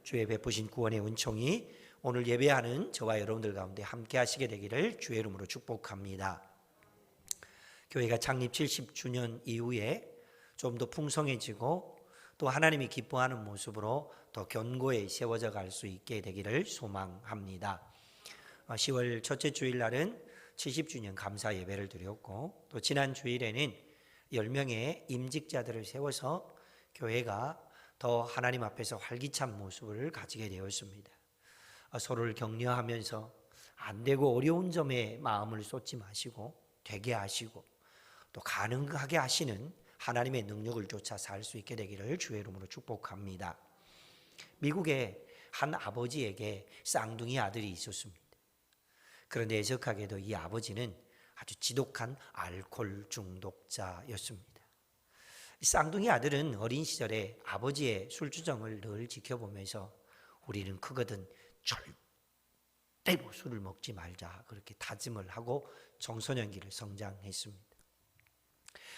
주의 베푸신 구원의 은총이 오늘 예배하는 저와 여러분들 가운데 함께 하시게 되기를 주의 이름으로 축복합니다. 교회가 창립 70주년 이후에 좀 더 풍성해지고 또 하나님이 기뻐하는 모습으로 더 견고히 세워져 갈 수 있게 되기를 소망합니다. 10월 첫째 주일날은 70주년 감사 예배를 드렸고 또 지난 주일에는 10명의 임직자들을 세워서 교회가 더 하나님 앞에서 활기찬 모습을 가지게 되었습니다. 서로를 격려하면서 안 되고 어려운 점에 마음을 쏟지 마시고 되게 하시고 또 가능하게 하시는 하나님의 능력을 쫓아 살 수 있게 되기를 주의 이름으로 축복합니다. 미국의 한 아버지에게 쌍둥이 아들이 있었습니다. 그런데 애석하게도 이 아버지는 아주 지독한 알코올 중독자였습니다. 쌍둥이 아들은 어린 시절에 아버지의 술주정을 늘 지켜보면서 우리는 크거든 절대로 술을 먹지 말자 그렇게 다짐을 하고 청소년기를 성장했습니다.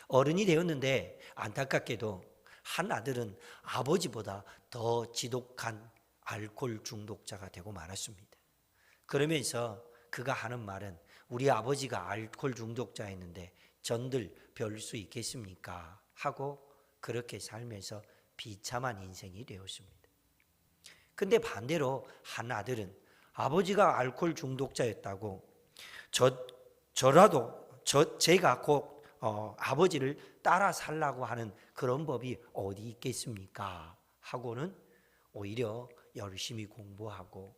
어른이 되었는데 안타깝게도 한 아들은 아버지보다 더 지독한 알코올 중독자가 되고 말았습니다. 그러면서 그가 하는 말은 우리 아버지가 알코올 중독자였는데 전들 별 수 있겠습니까? 하고 그렇게 살면서 비참한 인생이 되었습니다. 근데 반대로 한 아들은 아버지가 알코올 중독자였다고 제가 꼭 아버지를 따라 살라고 하는 그런 법이 어디 있겠습니까? 하고는 오히려 열심히 공부하고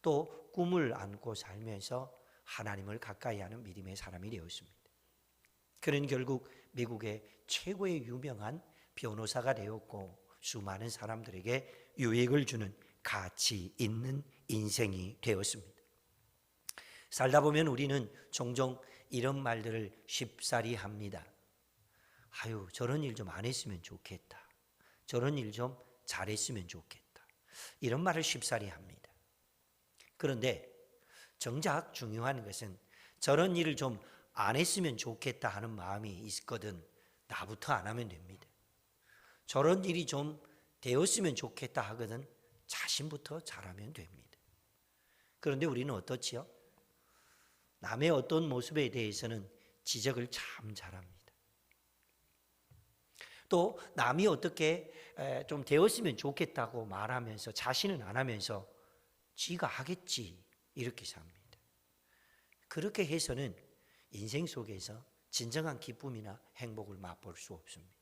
또 꿈을 안고 살면서 하나님을 가까이 하는 믿음의 사람이 되었습니다. 그는 결국 미국의 최고의 유명한 변호사가 되었고 수많은 사람들에게 유익을 주는 가치 있는 인생이 되었습니다. 살다 보면 우리는 종종 이런 말들을 쉽사리 합니다. 아유, 저런 일 좀 안 했으면 좋겠다. 저런 일 좀 잘했으면 좋겠다. 이런 말을 쉽사리 합니다. 그런데 정작 중요한 것은 저런 일을 좀 안 했으면 좋겠다 하는 마음이 있거든 나부터 안 하면 됩니다. 저런 일이 좀 되었으면 좋겠다 하거든 자신부터 잘하면 됩니다. 그런데 우리는 어떻지요? 남의 어떤 모습에 대해서는 지적을 참 잘합니다. 또 남이 어떻게 좀 되었으면 좋겠다고 말하면서 자신은 안 하면서 지가 하겠지 이렇게 삽니다. 그렇게 해서는 인생 속에서 진정한 기쁨이나 행복을 맛볼 수 없습니다.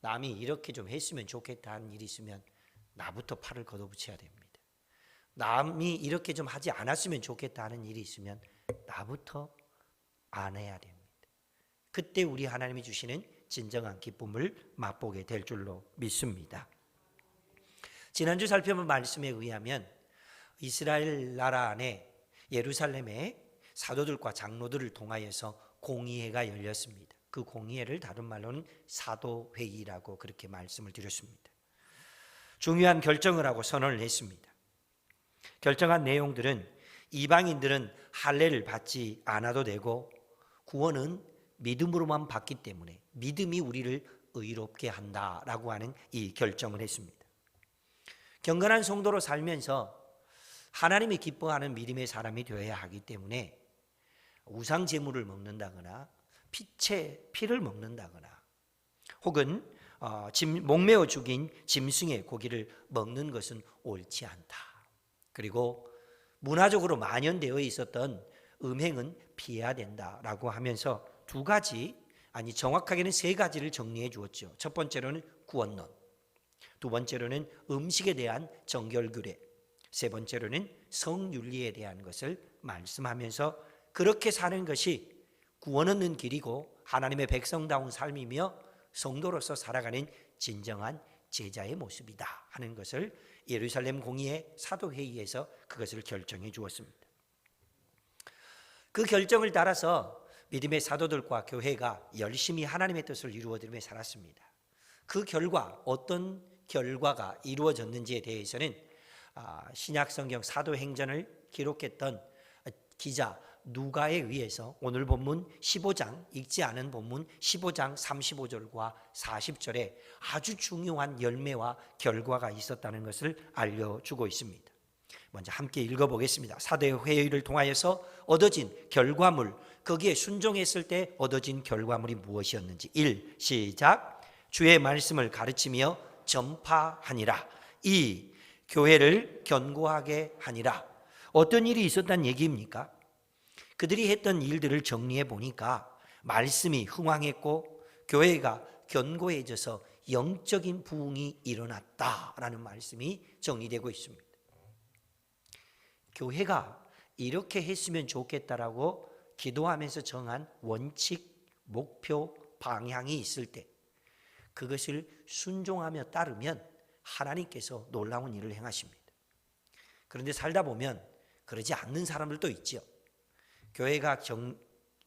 남이 이렇게 좀 했으면 좋겠다 하는 일이 있으면 나부터 팔을 걷어붙여야 됩니다. 남이 이렇게 좀 하지 않았으면 좋겠다 하는 일이 있으면 나부터 안 해야 됩니다. 그때 우리 하나님이 주시는 진정한 기쁨을 맛보게 될 줄로 믿습니다. 지난주 살펴본 말씀에 의하면 이스라엘 나라 안에 예루살렘에 사도들과 장로들을 통하여서 공의회가 열렸습니다. 그 공의회를 다른 말로는 사도회의라고 그렇게 말씀을 드렸습니다. 중요한 결정을 하고 선언을 했습니다. 결정한 내용들은 이방인들은 할례를 받지 않아도 되고 구원은 믿음으로만 받기 때문에 믿음이 우리를 의롭게 한다라고 하는 이 결정을 했습니다. 경건한 성도로 살면서 하나님이 기뻐하는 믿음의 사람이 되어야 하기 때문에 우상 제물을 먹는다거나 피를 먹는다거나 혹은 목매어 죽인 짐승의 고기를 먹는 것은 옳지 않다. 그리고 문화적으로 만연되어 있었던 음행은 피해야 된다라고 하면서 두 가지, 아니 정확하게는 세 가지를 정리해 주었죠. 첫 번째로는 구원론, 두 번째로는 음식에 대한 정결규례, 세 번째로는 성윤리에 대한 것을 말씀하면서 그렇게 사는 것이 구원 얻는 길이고 하나님의 백성다운 삶이며 성도로서 살아가는 진정한 제자의 모습이다 하는 것을 예루살렘 공의회 사도회의에서 그것을 결정해 주었습니다. 그 결정을 따라서 믿음의 사도들과 교회가 열심히 하나님의 뜻을 이루어드리며 살았습니다. 그 결과 어떤 결과가 이루어졌는지에 대해서는 신약성경 사도행전을 기록했던 기자 누가에 의해서 오늘 본문 15장, 읽지 않은 본문 15장 35절과 40절에 아주 중요한 열매와 결과가 있었다는 것을 알려주고 있습니다. 먼저 함께 읽어보겠습니다. 사도회의를 통하여서 얻어진 결과물, 거기에 순종했을 때 얻어진 결과물이 무엇이었는지. 1. 시작. 주의 말씀을 가르치며 전파하니라. 2. 교회를 견고하게 하니라. 어떤 일이 있었다는 얘기입니까? 그들이 했던 일들을 정리해 보니까 말씀이 흥왕했고 교회가 견고해져서 영적인 부흥이 일어났다라는 말씀이 정리되고 있습니다. 교회가 이렇게 했으면 좋겠다라고 기도하면서 정한 원칙, 목표, 방향이 있을 때 그것을 순종하며 따르면 하나님께서 놀라운 일을 행하십니다. 그런데 살다 보면 그러지 않는 사람들도 있죠. 교회가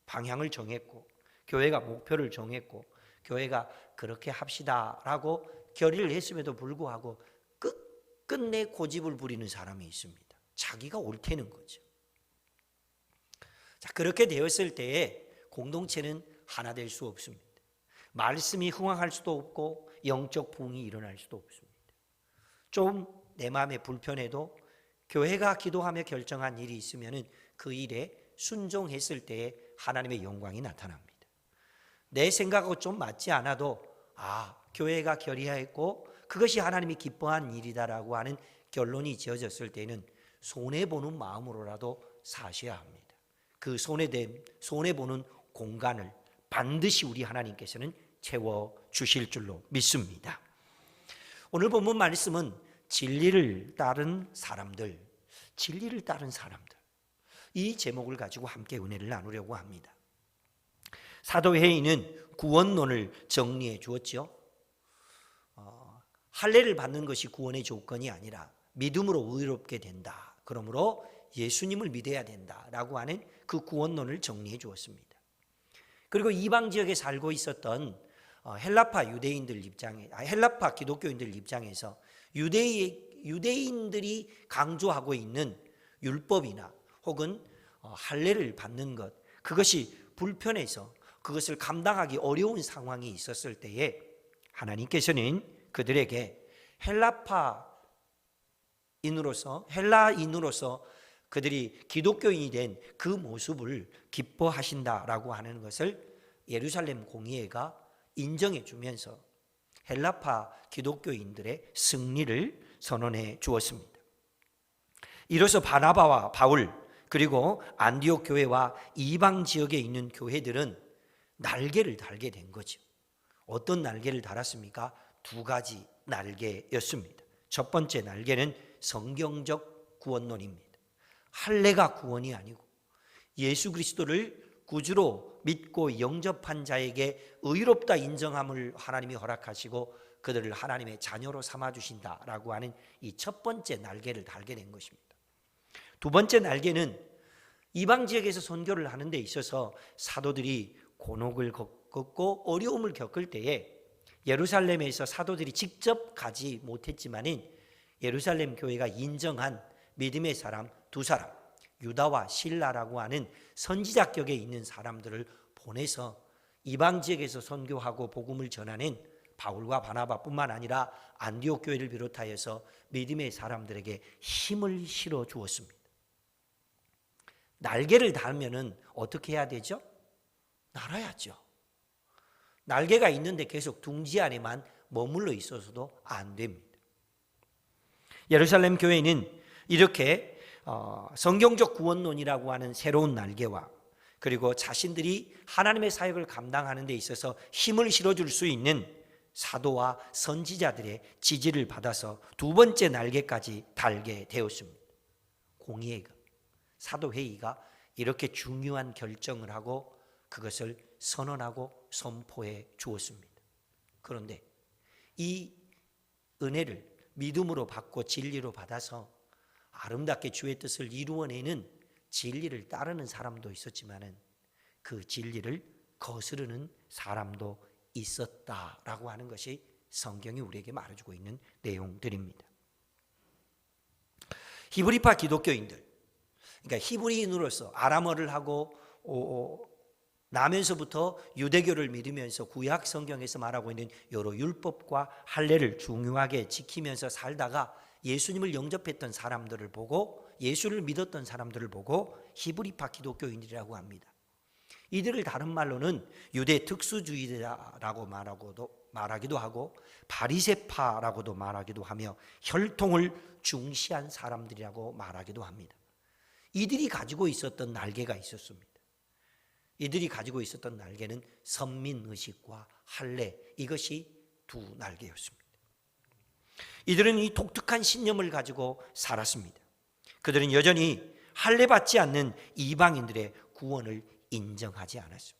방향을 정했고 교회가 목표를 정했고 교회가 그렇게 합시다라고 결의를 했음에도 불구하고 끝끝내 고집을 부리는 사람이 있습니다. 자기가 옳다는 거죠. 자, 그렇게 되었을 때에 공동체는 하나 될 수 없습니다. 말씀이 흥황할 수도 없고 영적 부흥이 일어날 수도 없습니다. 좀 내 마음에 불편해도 교회가 기도하며 결정한 일이 있으면 그 일에 순종했을 때에 하나님의 영광이 나타납니다. 내 생각하고 좀 맞지 않아도 교회가 결의하였고 그것이 하나님이 기뻐한 일이다라고 하는 결론이 지어졌을 때는 손해보는 마음으로라도 사셔야 합니다. 그 손해보는 공간을 반드시 우리 하나님께서는 채워주실 줄로 믿습니다. 오늘 본문 말씀은 진리를 따른 사람들, 이 제목을 가지고 함께 은혜를 나누려고 합니다. 사도회의는 구원론을 정리해 주었죠. 할례를 받는 것이 구원의 조건이 아니라 믿음으로 의롭게 된다. 그러므로 예수님을 믿어야 된다라고 하는 그 구원론을 정리해 주었습니다. 그리고 이방 지역에 살고 있었던 헬라파 기독교인들 입장에서 유대인들이 강조하고 있는 율법이나 혹은 할례를 받는 것, 그것이 불편해서 그것을 감당하기 어려운 상황이 있었을 때에 하나님께서는 그들에게 헬라인으로서 그들이 기독교인이 된 그 모습을 기뻐하신다라고 하는 것을 예루살렘 공의회가 인정해 주면서 헬라파 기독교인들의 승리를 선언해 주었습니다. 이로써 바나바와 바울 그리고 안디옥 교회와 이방 지역에 있는 교회들은 날개를 달게 된 거죠. 어떤 날개를 달았습니까? 두 가지 날개였습니다. 첫 번째 날개는 성경적 구원론입니다. 할례가 구원이 아니고 예수 그리스도를 구주로 믿고 영접한 자에게 의롭다 인정함을 하나님이 허락하시고 그들을 하나님의 자녀로 삼아주신다라고 하는 이 첫 번째 날개를 달게 된 것입니다. 두 번째 날개는 이방 지역에서 선교를 하는 데 있어서 사도들이 곤혹을 겪고 어려움을 겪을 때에 예루살렘에서 사도들이 직접 가지 못했지만은 예루살렘 교회가 인정한 믿음의 사람 두 사람, 유다와 실라라고 하는 선지자격에 있는 사람들을 보내서 이방 지역에서 선교하고 복음을 전하는 바울과 바나바뿐만 아니라 안디옥 교회를 비롯하여서 믿음의 사람들에게 힘을 실어 주었습니다. 날개를 달면은 어떻게 해야 되죠? 날아야죠. 날개가 있는데 계속 둥지 안에만 머물러 있어서도 안 됩니다. 예루살렘 교회는 이렇게 성경적 구원론이라고 하는 새로운 날개와 그리고 자신들이 하나님의 사역을 감당하는 데 있어서 힘을 실어줄 수 있는 사도와 선지자들의 지지를 받아서 두 번째 날개까지 달게 되었습니다. 공의회가, 사도회의가 이렇게 중요한 결정을 하고 그것을 선언하고 선포해 주었습니다. 그런데 이 은혜를 믿음으로 받고 진리로 받아서 아름답게 주의 뜻을 이루어내는 진리를 따르는 사람도 있었지만은 그 진리를 거스르는 사람도 있었다라고 하는 것이 성경이 우리에게 말해주고 있는 내용들입니다. 히브리파 기독교인들, 그러니까 히브리인으로서 아람어를 하고 나면서부터 유대교를 믿으면서 구약 성경에서 말하고 있는 여러 율법과 할례를 중요하게 지키면서 살다가 예수님을 영접했던 사람들을 보고 예수를 믿었던 사람들을 보고 히브리파 기독교인이라고 합니다. 이들을 다른 말로는 유대 특수주의자라고 말하기도 하고 바리새파라고도 말하기도 하며 혈통을 중시한 사람들이라고 말하기도 합니다. 이들이 가지고 있었던 날개가 있었습니다. 이들이 가지고 있었던 날개는 선민의식과 할례, 이것이 두 날개였습니다. 이들은 이 독특한 신념을 가지고 살았습니다. 그들은 여전히 할례 받지 않는 이방인들의 구원을 인정하지 않았습니다.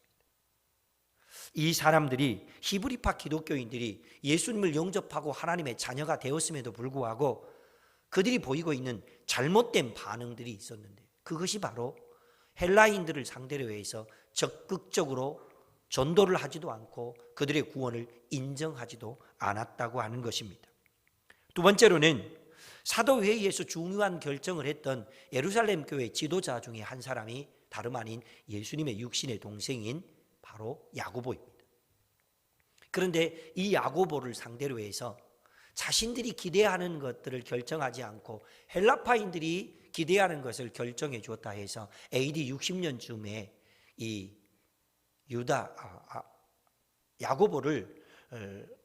이 사람들이 히브리파 기독교인들이 예수님을 영접하고 하나님의 자녀가 되었음에도 불구하고 그들이 보이고 있는 잘못된 반응들이 있었는데 그것이 바로 헬라인들을 상대로 해서 적극적으로 전도를 하지도 않고 그들의 구원을 인정하지도 않았다고 하는 것입니다. 두 번째로는 사도회의에서 중요한 결정을 했던 예루살렘 교회 지도자 중에 한 사람이 다름 아닌 예수님의 육신의 동생인 바로 야고보입니다. 그런데 이 야고보를 상대로 해서 자신들이 기대하는 것들을 결정하지 않고 헬라파인들이 기대하는 것을 결정해 주었다 해서 AD 60년쯤에 이 야고보를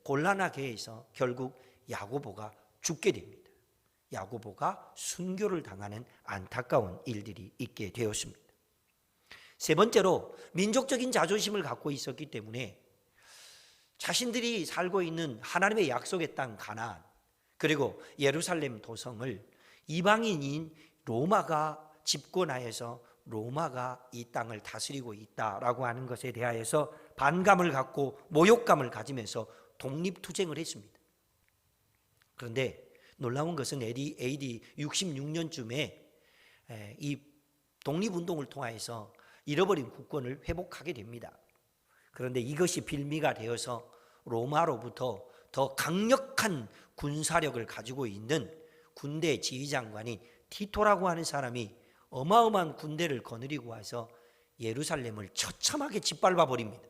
곤란하게 해서 결국 야고보가 죽게 됩니다. 야고보가 순교를 당하는 안타까운 일들이 있게 되었습니다. 세 번째로 민족적인 자존심을 갖고 있었기 때문에 자신들이 살고 있는 하나님의 약속의 땅 가나안 그리고 예루살렘 도성을 이방인인 로마가 집권하여서 로마가 이 땅을 다스리고 있다라고 하는 것에 대하여서 반감을 갖고 모욕감을 가지면서 독립투쟁을 했습니다. 그런데 놀라운 것은 AD 66년쯤에 이 독립운동을 통하여서 잃어버린 국권을 회복하게 됩니다. 그런데 이것이 빌미가 되어서 로마로부터 더 강력한 군사력을 가지고 있는 군대 지휘장관인 티토라고 하는 사람이 어마어마한 군대를 거느리고 와서 예루살렘을 처참하게 짓밟아 버립니다.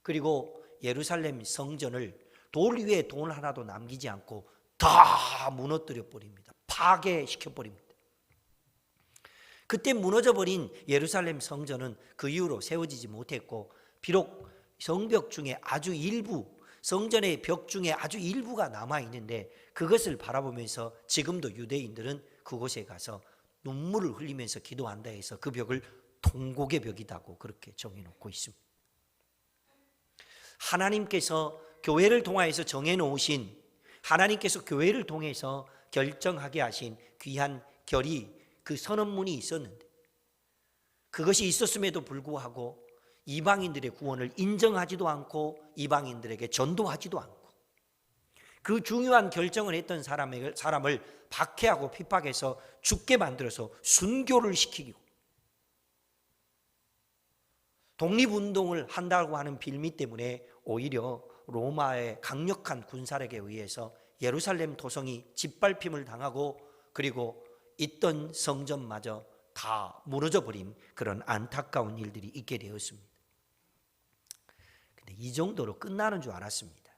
그리고 예루살렘 성전을 돌 위에 돌 하나도 남기지 않고 다 무너뜨려 버립니다. 파괴시켜 버립니다. 그때 무너져버린 예루살렘 성전은 그 이후로 세워지지 못했고 비록 성벽 중에 아주 일부, 성전의 벽 중에 아주 일부가 남아있는데 그것을 바라보면서 지금도 유대인들은 그곳에 가서 눈물을 흘리면서 기도한다 해서 그 벽을 통곡의 벽이라고 그렇게 정해놓고 있습니다. 하나님께서 교회를 통하여서 정해놓으신, 하나님께서 교회를 통해서 결정하게 하신 귀한 결의, 그 선언문이 있었는데 그것이 있었음에도 불구하고 이방인들의 구원을 인정하지도 않고 이방인들에게 전도하지도 않고 그 중요한 결정을 했던 사람을 박해하고 핍박해서 죽게 만들어서 순교를 시키고 독립운동을 한다고 하는 빌미 때문에 오히려 로마의 강력한 군사력에 의해서 예루살렘 도성이 짓밟힘을 당하고 그리고 있던 성전마저 다 무너져 버린 그런 안타까운 일들이 있게 되었습니다. 근데 이 정도로 끝나는 줄 알았습니다.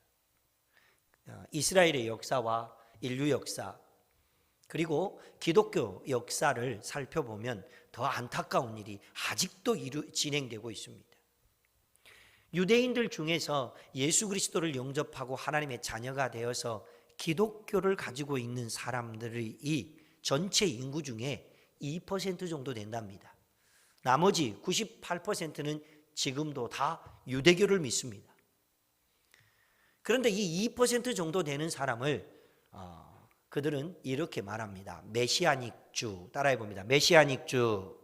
이스라엘의 역사와 인류 역사 그리고 기독교 역사를 살펴보면 더 안타까운 일이 아직도 진행되고 있습니다. 유대인들 중에서 예수 그리스도를 영접하고 하나님의 자녀가 되어서 기독교를 가지고 있는 사람들이 전체 인구 중에 2% 정도 된답니다. 나머지 98%는 지금도 다 유대교를 믿습니다. 그런데 이 2% 정도 되는 사람을 그들은 이렇게 말합니다. 메시아닉주. 따라해 봅니다. 메시아닉주.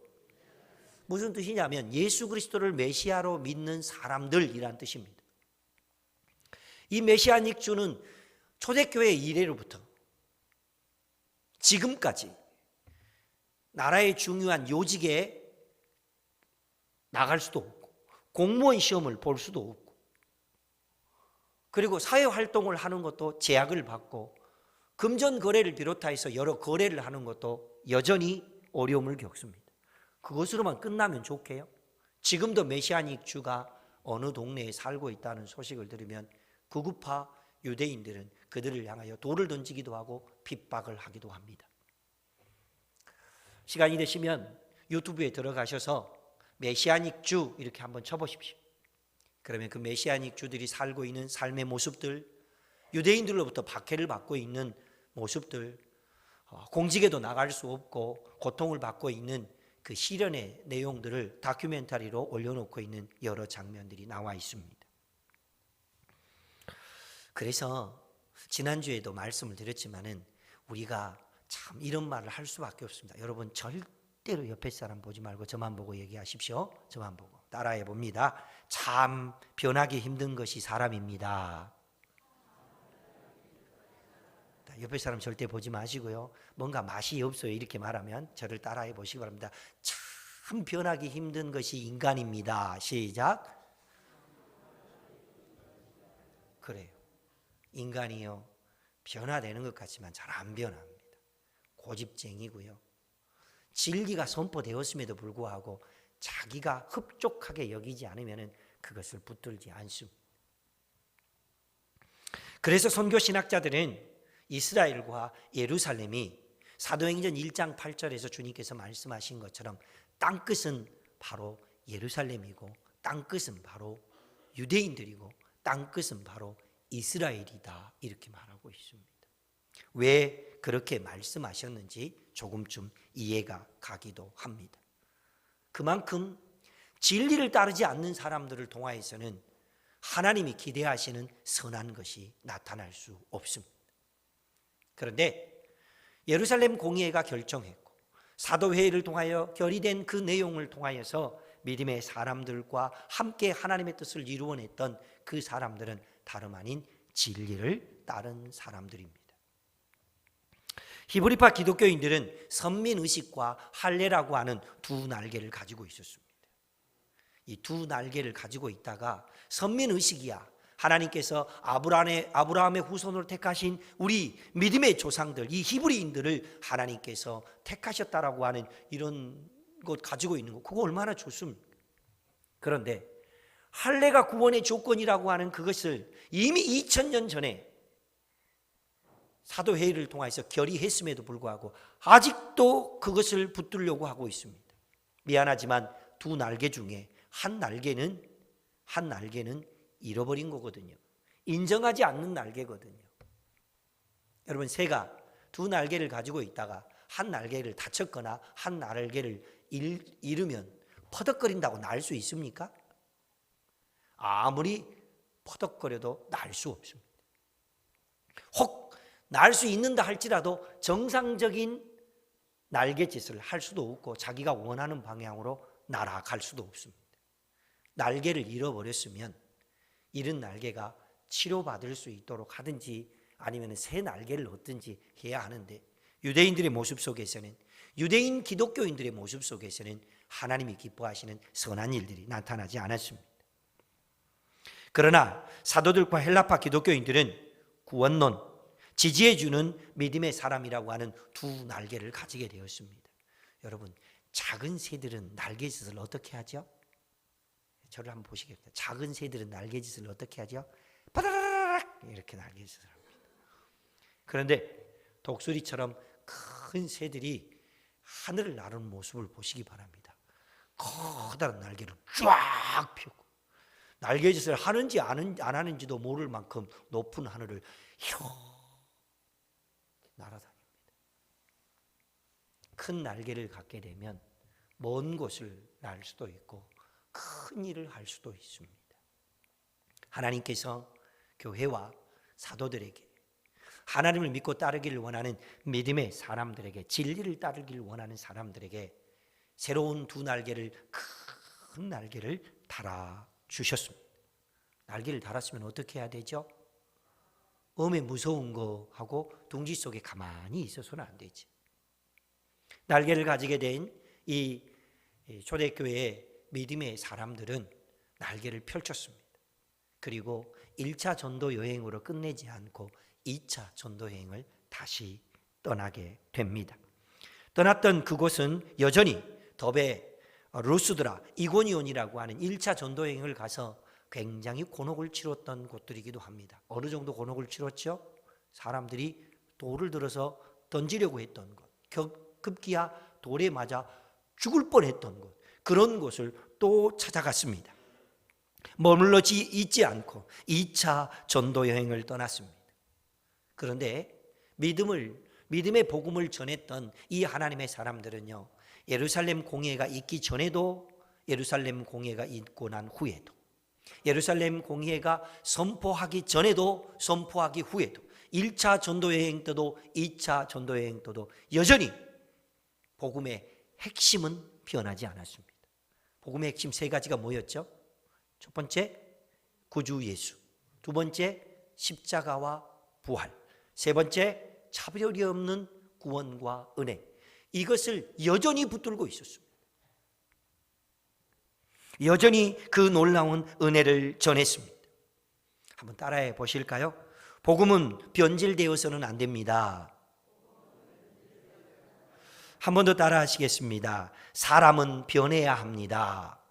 무슨 뜻이냐면 예수 그리스도를 메시아로 믿는 사람들이란 뜻입니다. 이 메시아닉주는 초대교회 이래로부터 지금까지 나라의 중요한 요직에 나갈 수도 없고 공무원 시험을 볼 수도 없고 그리고 사회활동을 하는 것도 제약을 받고 금전 거래를 비롯해서 여러 거래를 하는 것도 여전히 어려움을 겪습니다. 그것으로만 끝나면 좋게요? 지금도 메시아닉 주가 어느 동네에 살고 있다는 소식을 들으면 구구파 유대인들은 그들을 향하여 돌을 던지기도 하고 핍박을 하기도 합니다. 시간이 되시면 유튜브에 들어가셔서 메시아닉 주 이렇게 한번 쳐보십시오. 그러면 그 메시아닉 주들이 살고 있는 삶의 모습들, 유대인들로부터 박해를 받고 있는 모습들, 공직에도 나갈 수 없고 고통을 받고 있는 그 시련의 내용들을 다큐멘터리로 올려놓고 있는 여러 장면들이 나와 있습니다. 그래서 지난주에도 말씀을 드렸지만은 우리가 참 이런 말을 할 수밖에 없습니다. 여러분 절대로 옆에 사람 보지 말고 저만 보고 얘기하십시오. 저만 보고 따라해 봅니다. 참 변하기 힘든 것이 사람입니다. 옆에 사람 절대 보지 마시고요. 뭔가 맛이 없어요 이렇게 말하면 저를 따라해 보시기 바랍니다. 참 변하기 힘든 것이 인간입니다. 시작. 그래요. 인간이요 변화되는 것 같지만 잘 안 변합니다. 고집쟁이고요. 진리가 선포되었음에도 불구하고 자기가 흡족하게 여기지 않으면 그것을 붙들지 않습니다. 그래서 선교 신학자들은 이스라엘과 예루살렘이 사도행전 1장 8절에서 주님께서 말씀하신 것처럼 땅끝은 바로 예루살렘이고 땅끝은 바로 유대인들이고 땅끝은 바로 이스라엘이다 이렇게 말하고 있습니다. 왜 그렇게 말씀하셨는지 조금쯤 이해가 가기도 합니다. 그만큼 진리를 따르지 않는 사람들을 통하여서는 하나님이 기대하시는 선한 것이 나타날 수 없습니다. 그런데 예루살렘 공의회가 결정했고 사도회의를 통하여 결의된 그 내용을 통하여서 믿음의 사람들과 함께 하나님의 뜻을 이루어냈던 그 사람들은 다름 아닌 진리를 따른 사람들입니다. 히브리파 기독교인들은 선민의식과 할례라고 하는 두 날개를 가지고 있었습니다. 이 두 날개를 가지고 있다가 선민의식이야 하나님께서 아브라함의 후손으로 택하신 우리 믿음의 조상들 이 히브리인들을 하나님께서 택하셨다라고 하는 이런 것 가지고 있는 거 그거 얼마나 좋습니까? 그런데 할례가 구원의 조건이라고 하는 그것을 이미 2000년 전에 사도회의를 통해서 결의했음에도 불구하고 아직도 그것을 붙들려고 하고 있습니다. 미안하지만 두 날개 중에 한 날개는 잃어버린 거거든요. 인정하지 않는 날개거든요. 여러분 새가 두 날개를 가지고 있다가 한 날개를 다쳤거나 한 날개를 잃으면 퍼덕거린다고 날 수 있습니까? 아무리 퍼덕거려도 날 수 없습니다. 혹 날 수 있는다 할지라도 정상적인 날갯짓을 할 수도 없고 자기가 원하는 방향으로 날아갈 수도 없습니다. 날개를 잃어버렸으면 잃은 날개가 치료받을 수 있도록 하든지 아니면 새 날개를 얻든지 해야 하는데 유대인들의 모습 속에서는 유대인 기독교인들의 모습 속에서는 하나님이 기뻐하시는 선한 일들이 나타나지 않았습니다. 그러나 사도들과 헬라파 기독교인들은 구원론, 지지해주는 믿음의 사람이라고 하는 두 날개를 가지게 되었습니다. 여러분 작은 새들은 날갯짓을 어떻게 하죠? 저를 한번 보시겠습니다. 작은 새들은 날갯짓을 어떻게 하죠? 바다라락 이렇게 날갯짓을 합니다. 그런데 독수리처럼 큰 새들이 하늘을 나르는 모습을 보시기 바랍니다. 커다란 날개를 쫙 펴고 날갯짓을 하는지 안 하는지도 모를 만큼 높은 하늘을 날아다닙니다. 큰 날개를 갖게 되면 먼 곳을 날 수도 있고 큰 일을 할 수도 있습니다. 하나님께서 교회와 사도들에게 하나님을 믿고 따르기를 원하는 믿음의 사람들에게 진리를 따르기를 원하는 사람들에게 새로운 두 날개를 큰 날개를 달아주셨습니다. 날개를 달았으면 어떻게 해야 되죠? 엄에 무서운 거 하고 둥지 속에 가만히 있어서는 안 되지. 날개를 가지게 된 이 초대교회의 믿음의 사람들은 날개를 펼쳤습니다. 그리고 1차 전도 여행으로 끝내지 않고 2차 전도 여행을 다시 떠나게 됩니다. 떠났던 그곳은 여전히 더베 루스드라, 이고니온이라고 하는 1차 전도 여행을 가서 굉장히 곤혹을 치렀던 곳들이기도 합니다. 어느 정도 곤혹을 치렀죠? 사람들이 돌을 들어서 던지려고 했던 곳, 급기야 돌에 맞아 죽을 뻔했던 곳, 그런 곳을 또 찾아갔습니다. 머물러 있지 않고 2차 전도 여행을 떠났습니다. 그런데 믿음의 복음을 전했던 이 하나님의 사람들은요, 예루살렘 공회가 있기 전에도, 예루살렘 공회가 있고 난 후에도, 예루살렘 공회가 선포하기 전에도, 선포하기 후에도, 1차 전도 여행 때도 2차 전도 여행 때도 여전히 복음의 핵심은 변하지 않았습니다. 복음의 핵심 3가지가 뭐였죠? 첫 번째, 구주 예수. 두 번째, 십자가와 부활. 세 번째, 차별이 없는 구원과 은혜. 이것을 여전히 붙들고 있었습니다. 여전히 그 놀라운 은혜를 전했습니다. 한번 따라해 보실까요? 복음은 변질되어서는 안 됩니다. 한 번 더 따라 하시겠습니다. 사람은 변해야 합니다.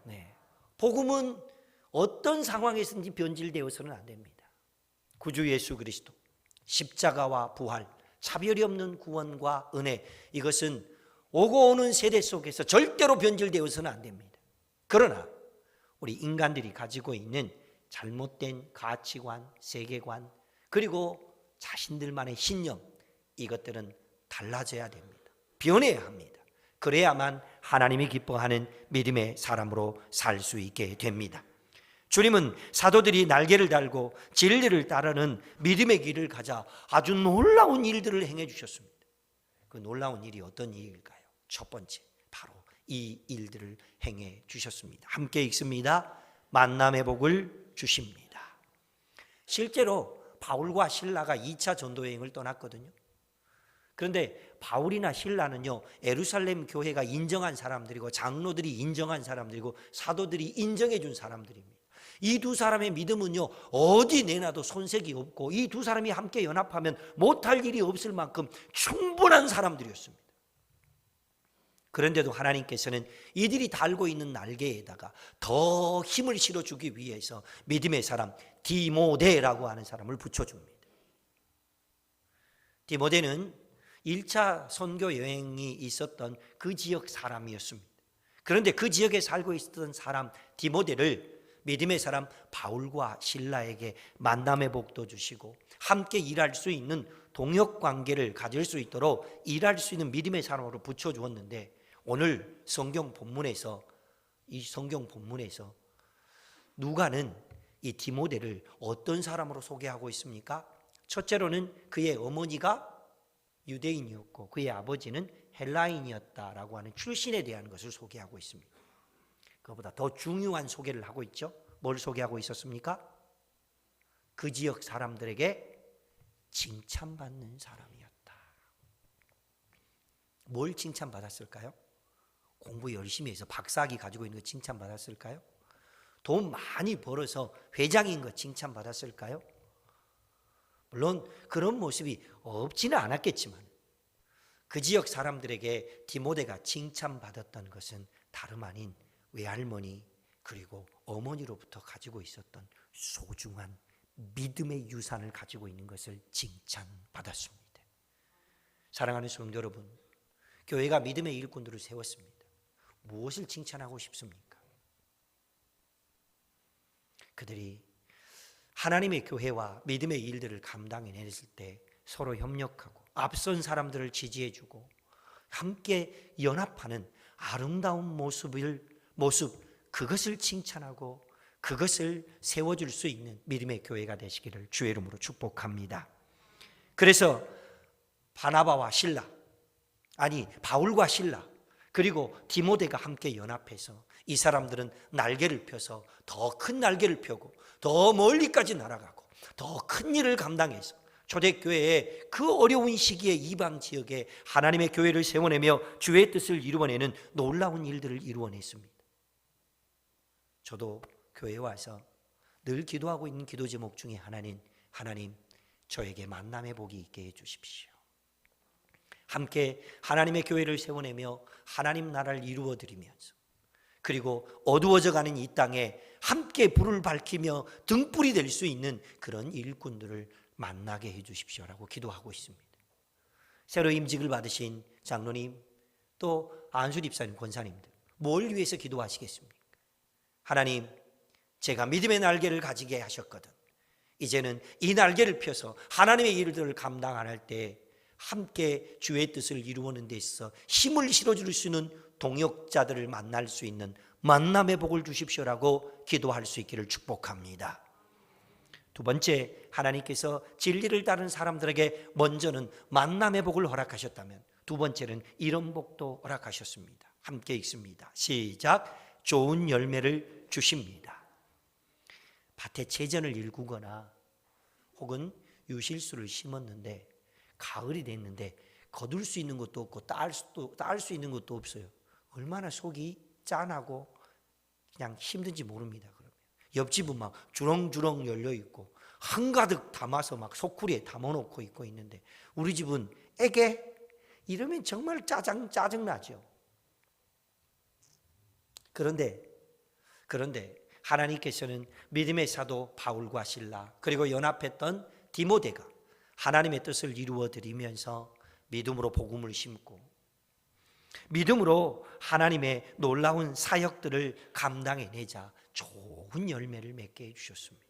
네. 복음은 어떤 상황에서든지 변질되어서는 안 됩니다. 구주 예수 그리스도, 십자가와 부활, 차별이 없는 구원과 은혜, 이것은 오고 오는 세대 속에서 절대로 변질되어서는 안 됩니다. 그러나 우리 인간들이 가지고 있는 잘못된 가치관, 세계관, 그리고 자신들만의 신념, 이것들은 달라져야 됩니다. 변해야 합니다. 그래야만 하나님이 기뻐하는 믿음의 사람으로 살 수 있게 됩니다. 주님은 사도들이 날개를 달고 진리를 따르는 믿음의 길을 가자 아주 놀라운 일들을 행해 주셨습니다. 그 놀라운 일이 어떤 일일까요? 첫 번째, 바로 이 일들을 행해 주셨습니다. 함께 읽습니다. 만남의 복을 주십니다. 실제로 바울과 실라가 2차 전도 여행을 떠났거든요. 그런데 바울이나 실라는요, 예루살렘 교회가 인정한 사람들이고 장로들이 인정한 사람들이고 사도들이 인정해 준 사람들입니다. 이 두 사람의 믿음은요, 어디 내놔도 손색이 없고 이 두 사람이 함께 연합하면 못할 일이 없을 만큼 충분한 사람들이었습니다. 그런데도 하나님께서는 이들이 달고 있는 날개에다가 더 힘을 실어주기 위해서 믿음의 사람 디모데라고 하는 사람을 붙여줍니다. 디모데는 1차 선교 여행이 있었던 그 지역 사람이었습니다. 그런데 그 지역에 살고 있었던 사람 디모데를 믿음의 사람 바울과 실라에게 만남의 복도 주시고 함께 일할 수 있는 동역 관계를 가질 수 있도록 일할 수 있는 믿음의 사람으로 붙여주었는데, 오늘 성경 본문에서 누가는 이 디모데를 어떤 사람으로 소개하고 있습니까? 첫째로는 그의 어머니가 유대인이었고 그의 아버지는 헬라인이었다라고 하는 출신에 대한 것을 소개하고 있습니다. 그것보다 더 중요한 소개를 하고 있죠. 뭘 소개하고 있었습니까? 그 지역 사람들에게 칭찬받는 사람이었다. 뭘 칭찬받았을까요? 공부 열심히 해서 박사학위 가지고 있는 거 칭찬받았을까요? 돈 많이 벌어서 회장인 거 칭찬받았을까요? 물론 그런 모습이 없지는 않았겠지만 그 지역 사람들에게 디모데가 칭찬받았던 것은 다름 아닌 외할머니 그리고 어머니로부터 가지고 있었던 소중한 믿음의 유산을 가지고 있는 것을 칭찬받았습니다. 사랑하는 성도 여러분, 교회가 믿음의 일꾼들을 세웠습니다. 무엇을 칭찬하고 싶습니까? 그들이 하나님의 교회와 믿음의 일들을 감당해냈을 때 서로 협력하고 앞선 사람들을 지지해주고 함께 연합하는 아름다운 모습, 그것을 칭찬하고 그것을 세워줄 수 있는 믿음의 교회가 되시기를 주의 이름으로 축복합니다. 그래서 바울과 실라 그리고 디모데가 함께 연합해서 이 사람들은 날개를 펴서 더 큰 날개를 펴고 더 멀리까지 날아가고 더 큰 일을 감당해서 초대교회의 그 어려운 시기에 이방 지역에 하나님의 교회를 세워내며 주의 뜻을 이루어내는 놀라운 일들을 이루어냈습니다. 저도 교회에 와서 늘 기도하고 있는 기도 제목 중에 하나님 저에게 만남의 복이 있게 해주십시오. 함께 하나님의 교회를 세워내며 하나님 나라를 이루어드리면서, 그리고 어두워져 가는 이 땅에 함께 불을 밝히며 등불이 될 수 있는 그런 일꾼들을 만나게 해 주십시오라고 기도하고 있습니다. 새로 임직을 받으신 장로님, 또 안수 집사님, 권사님들, 뭘 위해서 기도하시겠습니까? 하나님, 제가 믿음의 날개를 가지게 하셨거든. 이제는 이 날개를 펴서 하나님의 일들을 감당할 때 함께 주의 뜻을 이루는 데 있어 힘을 실어줄 수 있는 동역자들을 만날 수 있는 만남의 복을 주십시오라고 기도할 수 있기를 축복합니다. 두 번째, 하나님께서 진리를 따르는 사람들에게 먼저는 만남의 복을 허락하셨다면 두 번째는 이런 복도 허락하셨습니다. 함께 읽습니다. 시작. 좋은 열매를 주십니다. 밭에 채전을 일구거나 혹은 유실수를 심었는데 가을이 됐는데 거둘 수 있는 것도 없고 딸 수 있는 것도 없어요. 얼마나 속이 짠하고 그냥 힘든지 모릅니다. 그러면 옆집은 막 주렁주렁 열려 있고 한가득 담아서 막 소쿠리에 담아놓고 있고 있는데 우리 집은 애게 이러면 정말 짜증나죠. 그런데 하나님께서는 믿음의 사도 바울과 실라 그리고 연합했던 디모데가 하나님의 뜻을 이루어드리면서 믿음으로 복음을 심고 믿음으로 하나님의 놀라운 사역들을 감당해내자 좋은 열매를 맺게 해주셨습니다.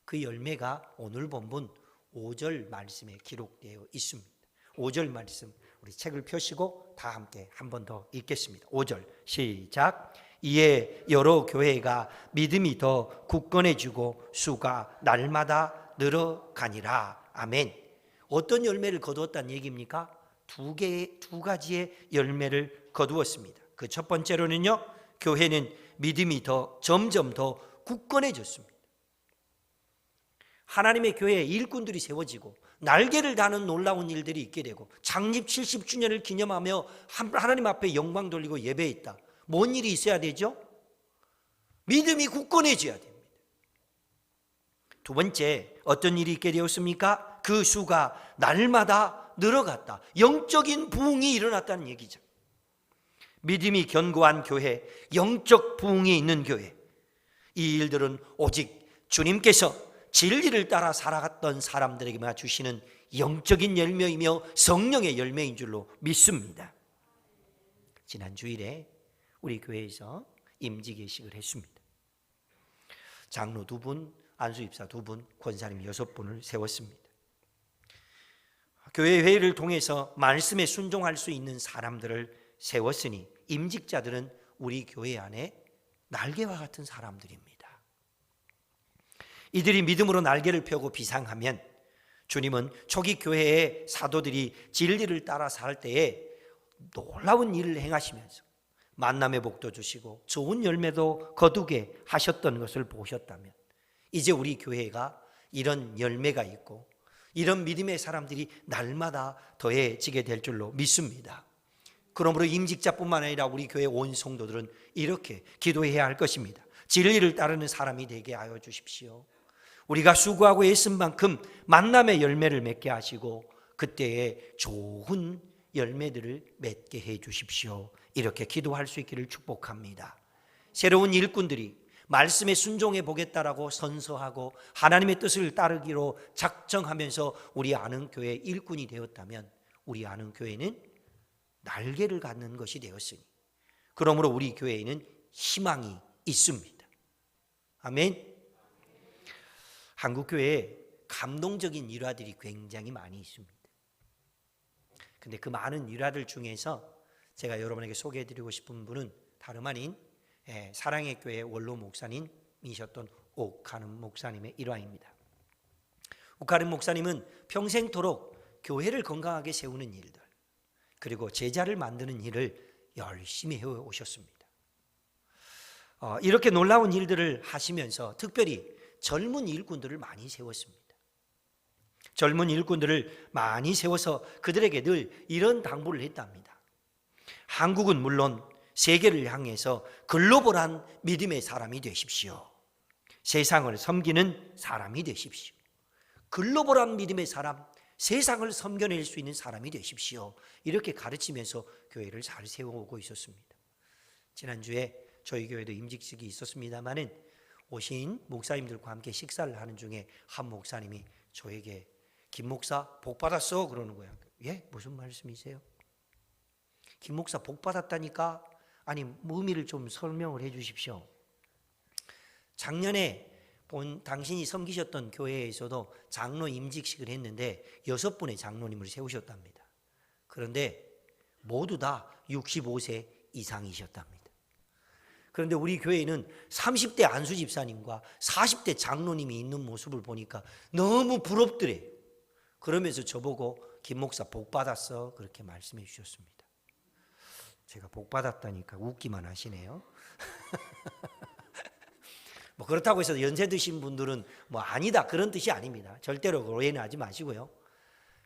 그 열매가 오늘 본문 5절 말씀에 기록되어 있습니다. 5절 말씀 우리 책을 펴시고 다 함께 한 번 더 읽겠습니다. 5절 시작. 이에 여러 교회가 믿음이 더 굳건해지고 수가 날마다 늘어가니라. 아멘. 어떤 열매를 거두었다는 얘기입니까? 두 가지의 열매를 거두었습니다. 그 첫 번째로는요, 교회는 믿음이 점점 더 굳건해졌습니다. 하나님의 교회에 일꾼들이 세워지고 날개를 다는 놀라운 일들이 있게 되고 창립 70주년을 기념하며 하나님 앞에 영광 돌리고 예배했다. 뭔 일이 있어야 되죠? 믿음이 굳건해져야 됩니다. 두 번째, 어떤 일이 있게 되었습니까? 그 수가 날마다 늘어갔다. 영적인 부흥이 일어났다는 얘기죠. 믿음이 견고한 교회, 영적 부흥이 있는 교회, 이 일들은 오직 주님께서 진리를 따라 살아갔던 사람들에게만 주시는 영적인 열매이며 성령의 열매인 줄로 믿습니다. 지난 주일에 우리 교회에서 임직예식을 했습니다. 장로 2분, 안수입사 2분, 권사님 6분을 세웠습니다. 교회 회의를 통해서 말씀에 순종할 수 있는 사람들을 세웠으니 임직자들은 우리 교회 안에 날개와 같은 사람들입니다. 이들이 믿음으로 날개를 펴고 비상하면 주님은 초기 교회의 사도들이 진리를 따라 살 때에 놀라운 일을 행하시면서 만남의 복도 주시고 좋은 열매도 거두게 하셨던 것을 보셨다면 이제 우리 교회가 이런 열매가 있고 이런 믿음의 사람들이 날마다 더해지게 될 줄로 믿습니다. 그러므로 임직자뿐만 아니라 우리 교회 온 성도들은 이렇게 기도해야 할 것입니다. 진리를 따르는 사람이 되게 하여 주십시오. 우리가 수고하고 애쓴 만큼 만남의 열매를 맺게 하시고 그때에 좋은 열매들을 맺게 해 주십시오. 이렇게 기도할 수 있기를 축복합니다. 새로운 일꾼들이 말씀에 순종해 보겠다라고 선서하고 하나님의 뜻을 따르기로 작정하면서 우리 아는 교회 일꾼이 되었다면 우리 아는 교회는 날개를 갖는 것이 되었으니 그러므로 우리 교회에는 희망이 있습니다. 아멘. 한국 교회에 감동적인 일화들이 굉장히 많이 있습니다. 근데 그 많은 일화들 중에서 제가 여러분에게 소개해드리고 싶은 분은 다름 아닌 사랑의 교회 원로 목사님이셨던 옥하는 목사님의 일화입니다. 옥하는 목사님은 평생토록 교회를 건강하게 세우는 일들 그리고 제자를 만드는 일을 열심히 해오셨습니다. 이렇게 놀라운 일들을 하시면서 특별히 젊은 일꾼들을 많이 세웠습니다. 젊은 일꾼들을 많이 세워서 그들에게 늘 이런 당부를 했답니다. 한국은 물론 세계를 향해서 글로벌한 믿음의 사람이 되십시오. 세상을 섬기는 사람이 되십시오. 글로벌한 믿음의 사람, 세상을 섬겨낼 수 있는 사람이 되십시오. 이렇게 가르치면서 교회를 잘 세워오고 있었습니다. 지난주에 저희 교회도 임직식이 있었습니다마는 오신 목사님들과 함께 식사를 하는 중에 한 목사님이 저에게 김 목사 복 받았어 그러는 거야. 예? 무슨 말씀이세요? 김 목사 복 받았다니까? 아니 의미를 좀 설명을 해 주십시오. 작년에 당신이 섬기셨던 교회에서도 장로 임직식을 했는데 6분의 장로님을 세우셨답니다. 그런데 모두 다 65세 이상이셨답니다. 그런데 우리 교회에는 30대 안수 집사님과 40대 장로님이 있는 모습을 보니까 너무 부럽더래요. 그러면서 저보고 김 목사 복 받았어 그렇게 말씀해 주셨습니다. 제가 복 받았다니까 웃기만 하시네요. 뭐 그렇다고 해서 연세 드신 분들은 뭐 아니다 그런 뜻이 아닙니다. 절대로 오해는 하지 마시고요.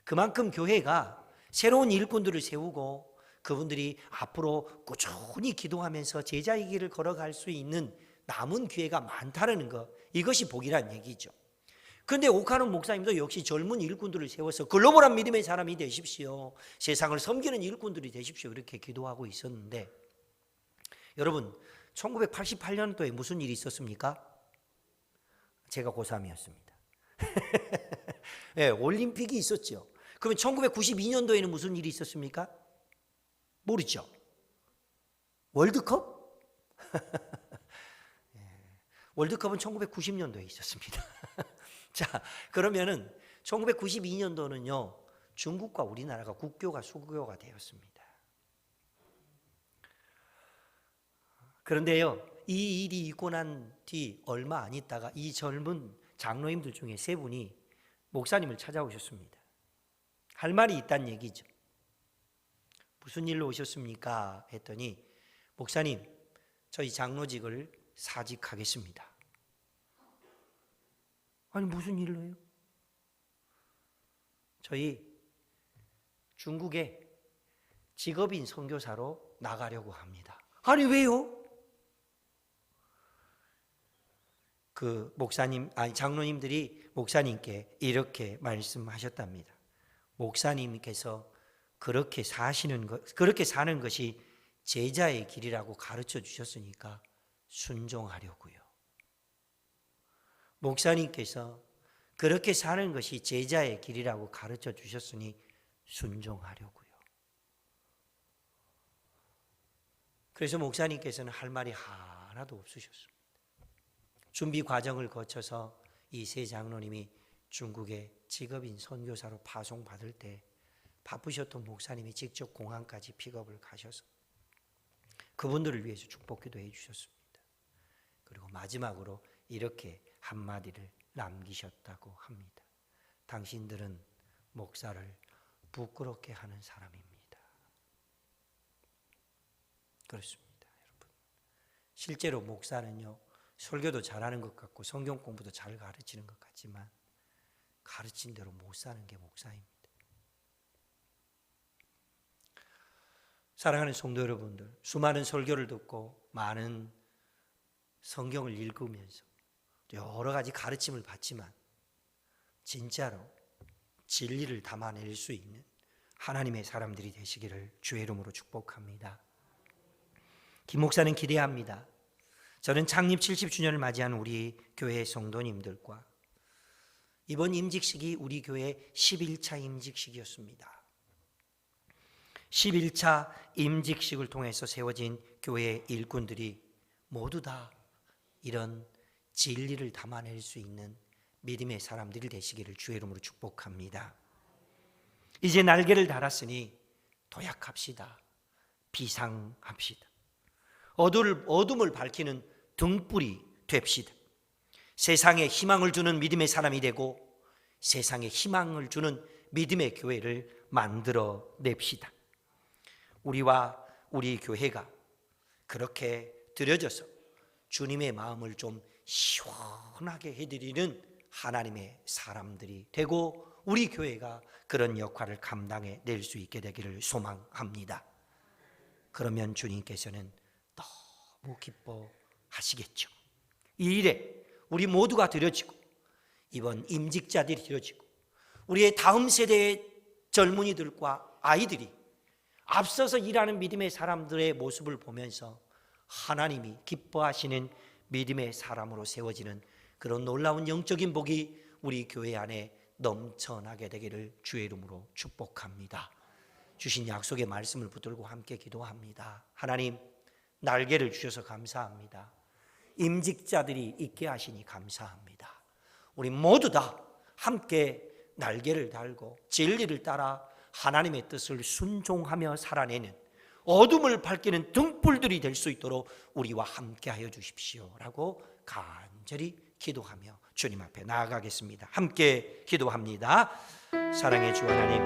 그만큼 교회가 새로운 일꾼들을 세우고 그분들이 앞으로 꾸준히 기도하면서 제자의 길을 걸어갈 수 있는 남은 기회가 많다는 것, 이것이 복이란 얘기죠. 그런데 오카노 목사님도 역시 젊은 일꾼들을 세워서 글로벌한 믿음의 사람이 되십시오, 세상을 섬기는 일꾼들이 되십시오 이렇게 기도하고 있었는데, 여러분 1988년도에 무슨 일이 있었습니까? 제가 고3이었습니다. 네, 올림픽이 있었죠. 그러면 1992년도에는 무슨 일이 있었습니까? 모르죠. 월드컵? 월드컵은 1990년도에 있었습니다. 자, 그러면은 1992년도는요, 중국과 우리나라가 국교가 수교가 되었습니다. 그런데요, 이 일이 있고 난 뒤 얼마 안 있다가 이 젊은 장로님들 중에 3분이 목사님을 찾아오셨습니다. 할 말이 있다는 얘기죠. 무슨 일로 오셨습니까? 했더니, 목사님, 저희 장로직을 사직하겠습니다. 아니 무슨 일로 해요? 저희 중국에 직업인 선교사로 나가려고 합니다. 아니 왜요? 그 목사님, 아니 장로님들이 목사님께 이렇게 말씀하셨답니다. 목사님께서 그렇게 사는 것이 제자의 길이라고 가르쳐 주셨으니까 순종하려고요. 목사님께서 그렇게 사는 것이 제자의 길이라고 가르쳐 주셨으니 순종하려고요. 그래서 목사님께서는 할 말이 하나도 없으셨습니다. 준비 과정을 거쳐서 이 3 장로님이 중국에 직업인 선교사로 파송받을 때 바쁘셨던 목사님이 직접 공항까지 픽업을 가셔서 그분들을 위해서 축복기도 해주셨습니다. 그리고 마지막으로 이렇게 한마디를 남기셨다고 합니다. 당신들은 목사를 부끄럽게 하는 사람입니다. 그렇습니다, 여러분. 실제로 목사는요, 설교도 잘하는 것 같고 성경 공부도 잘 가르치는 것 같지만 가르친 대로 못 사는 게 목사입니다. 사랑하는 성도 여러분들, 수많은 설교를 듣고 많은 성경을 읽으면서 여러 가지 가르침을 받지만 진짜로 진리를 담아낼 수 있는 하나님의 사람들이 되시기를 주의 이름으로 축복합니다. 김 목사는 기대합니다. 저는 창립 70주년을 맞이한 우리 교회 성도님들과 이번 임직식이 우리 교회 11차 임직식이었습니다. 11차 임직식을 통해서 세워진 교회의 일꾼들이 모두 다 이런 진리를 담아낼 수 있는 믿음의 사람들이 되시기를 주의 이름으로 축복합니다. 이제 날개를 달았으니 도약합시다. 비상합시다. 어둠을 밝히는 등불이 됩시다. 세상에 희망을 주는 믿음의 사람이 되고 세상에 희망을 주는 믿음의 교회를 만들어 냅시다. 우리와 우리 교회가 그렇게 드려져서 주님의 마음을 좀 시원하게 해드리는 하나님의 사람들이 되고 우리 교회가 그런 역할을 감당해 낼 수 있게 되기를 소망합니다. 그러면 주님께서는 너무 기뻐하시겠죠. 이 일에 우리 모두가 드려지고 이번 임직자들이 드려지고 우리의 다음 세대의 젊은이들과 아이들이 앞서서 일하는 믿음의 사람들의 모습을 보면서 하나님이 기뻐하시는 믿음의 사람으로 세워지는 그런 놀라운 영적인 복이 우리 교회 안에 넘쳐나게 되기를 주의 이름으로 축복합니다. 주신 약속의 말씀을 붙들고 함께 기도합니다. 하나님, 날개를 주셔서 감사합니다. 임직자들이 있게 하시니 감사합니다. 우리 모두 다 함께 날개를 달고 진리를 따라 하나님의 뜻을 순종하며 살아내는 어둠을 밝히는 등불들이 될 수 있도록 우리와 함께하여 주십시오 라고 간절히 기도하며 주님 앞에 나아가겠습니다. 함께 기도합니다. 사랑의 주 하나님,